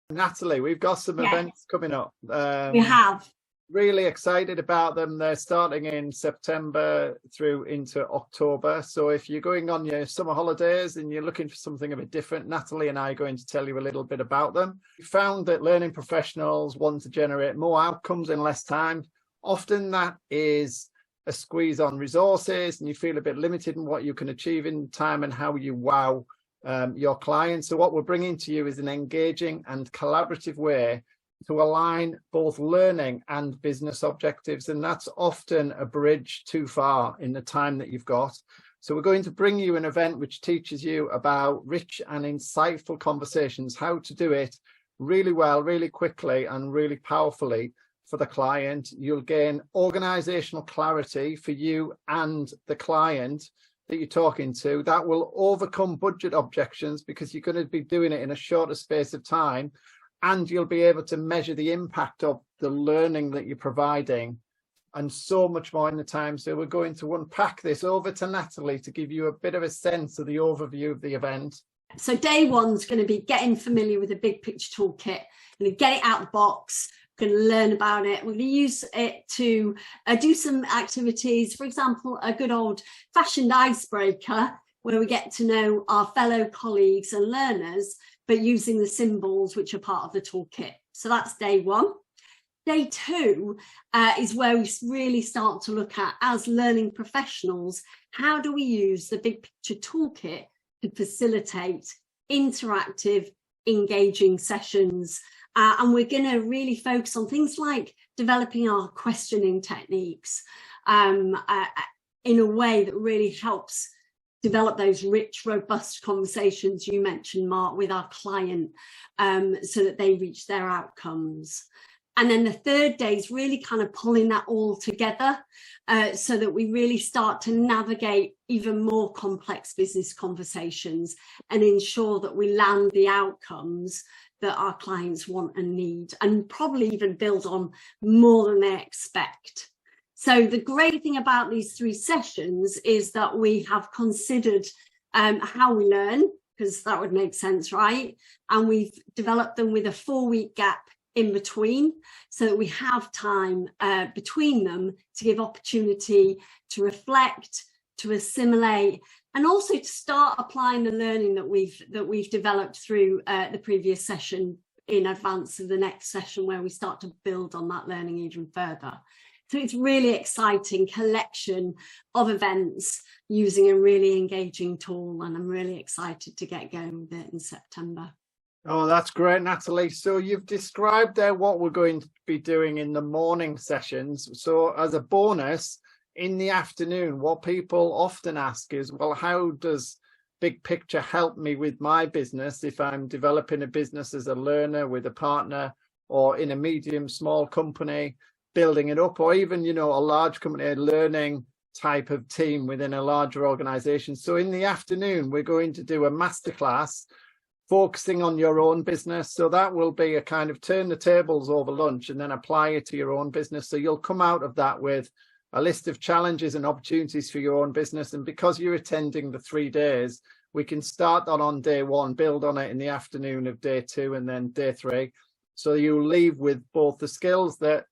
Natalie, we've got some events coming up. We have. Really excited about them. They're starting in September through into October. So if you're going on your summer holidays and you're looking for something a bit different, Natalie and I are going to tell you a little bit about them. We found that learning professionals want to generate more outcomes in less time. Often that is a squeeze on resources and you feel a bit limited in what you can achieve in time and how you wow your clients. So what we're bringing to you is an engaging and collaborative way to align both learning and business objectives, and that's often a bridge too far in the time that you've got. So we're going to bring you an event which teaches you about rich and insightful conversations, how to do it really well, really quickly and really powerfully for the client. You'll gain organizational clarity for you and the client that you're talking to. That will overcome budget objections because you're going to be doing it in a shorter space of time, and you'll be able to measure the impact of the learning that you're providing and so much more in the time. So we're going to unpack this. Over to Natalie to give you a bit of a sense of the overview of the event. So day one's going to be getting familiar with the Big Picture Toolkit. We're going to get it out of the box. We're going to learn about it. We're going to use it to do some activities. For example, a good old fashioned icebreaker where we get to know our fellow colleagues and learners, but using the symbols which are part of the toolkit. So that's day one. Day two is where we really start to look at, as learning professionals, how do we use the Big Picture Toolkit to facilitate interactive, engaging sessions. And we're going to really focus on things like developing our questioning techniques in a way that really helps develop those rich, robust conversations you mentioned, Mark, with our client so that they reach their outcomes. And then the third day is really kind of pulling that all together so that we really start to navigate even more complex business conversations and ensure that we land the outcomes that our clients want and need, and probably even build on more than they expect. So the great thing about these three sessions is that we have considered how we learn, because that would make sense, right? And we've developed them with a 4-week gap in between, so that we have time between them to give opportunity to reflect, to assimilate, and also to start applying the learning that we've developed through the previous session in advance of the next session, where we start to build on that learning even further. So it's really exciting collection of events using a really engaging tool, and I'm really excited to get going with it in September. Oh, that's great, Natalie. So you've described there what we're going to be doing in the morning sessions. So as a bonus, in the afternoon, what people often ask is, well, how does Big Picture help me with my business if I'm developing a business as a learner with a partner, or in a medium, small company, building it up, or even, you know, a large company, a learning type of team within a larger organization. So in the afternoon, we're going to do a masterclass focusing on your own business. So that will be a kind of turn the tables over lunch and then apply it to your own business. So you'll come out of that with a list of challenges and opportunities for your own business. And because you're attending the 3 days, we can start that on day one, build on it in the afternoon of day 2 and then day 3. So you leave with both the skills that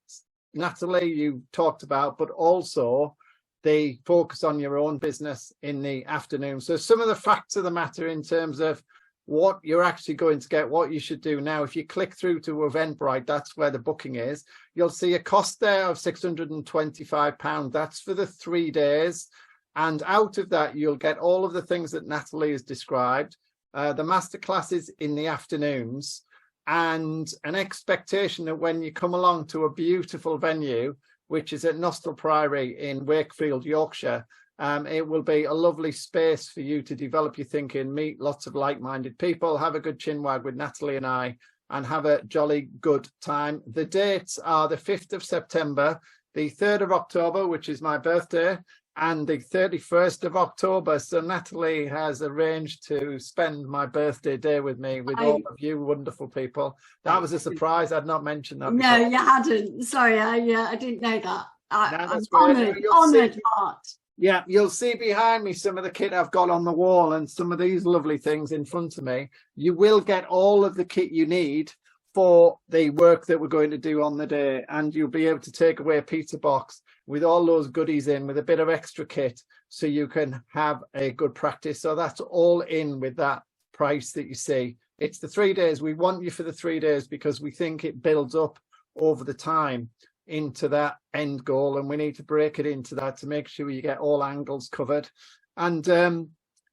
Natalie, you talked about, but also the focus on your own business in the afternoon. So some of the facts of the matter in terms of what you're actually going to get, what you should do now. If you click through to Eventbrite, that's where the booking is. You'll see a cost there of £625. That's for the 3 days. And out of that, you'll get all of the things that Natalie has described, the masterclasses in the afternoons, and an expectation that when you come along to a beautiful venue, which is at Nostell Priory in Wakefield, Yorkshire, it will be a lovely space for you to develop your thinking, meet lots of like-minded people, have a good chinwag with Natalie and I, and have a jolly good time. The dates are the 5th of September, the 3rd of October, which is my birthday, and the 31st of October. So Natalie has arranged to spend my birthday day with me, with all of you wonderful people. That was a surprise. I'd not mentioned that before. No, you hadn't. Sorry, I didn't know that. I'm honoured, Art. Yeah, you'll see behind me some of the kit I've got on the wall and some of these lovely things in front of me. You will get all of the kit you need for the work that we're going to do on the day, and you'll be able to take away a pizza box with all those goodies in, with a bit of extra kit, so you can have a good practice. So that's all in with that price that you see. It's the 3 days. We want you for the 3 days because we think it builds up over the time into that end goal, and we need to break it into that to make sure you get all angles covered. And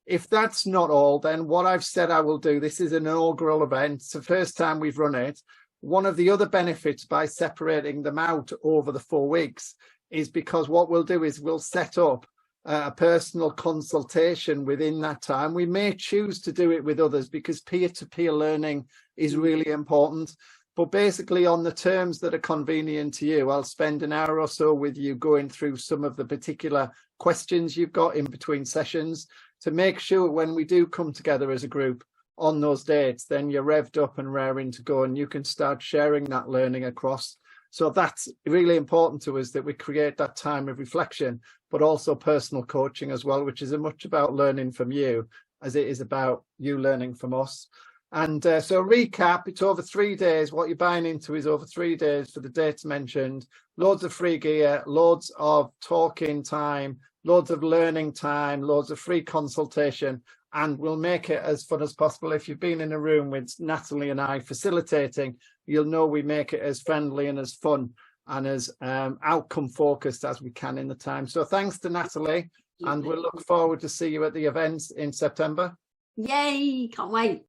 if that's not all, then what I've said I will do, this is an inaugural event. It's the first time we've run it. One of the other benefits by separating them out over the 4 weeks is because what we'll do is we'll set up a personal consultation within that time. We may choose to do it with others because peer-to-peer learning is really important. But basically, on the terms that are convenient to you, I'll spend an hour or so with you going through some of the particular questions you've got in between sessions to make sure when we do come together as a group on those dates, then you're revved up and raring to go, and you can start sharing that learning across. So that's really important to us, that we create that time of reflection, but also personal coaching as well, which is as much about learning from you as it is about you learning from us. And so recap, it's over 3 days. What you're buying into is over 3 days for the dates mentioned. Loads of free gear, loads of talking time, loads of learning time, loads of free consultation, and we'll make it as fun as possible. If you've been in a room with Natalie and I facilitating, you'll know we make it as friendly and as fun and as outcome focused as we can in the time. So thanks to Natalie, and we'll look forward to see you at the events in September. Yay, can't wait.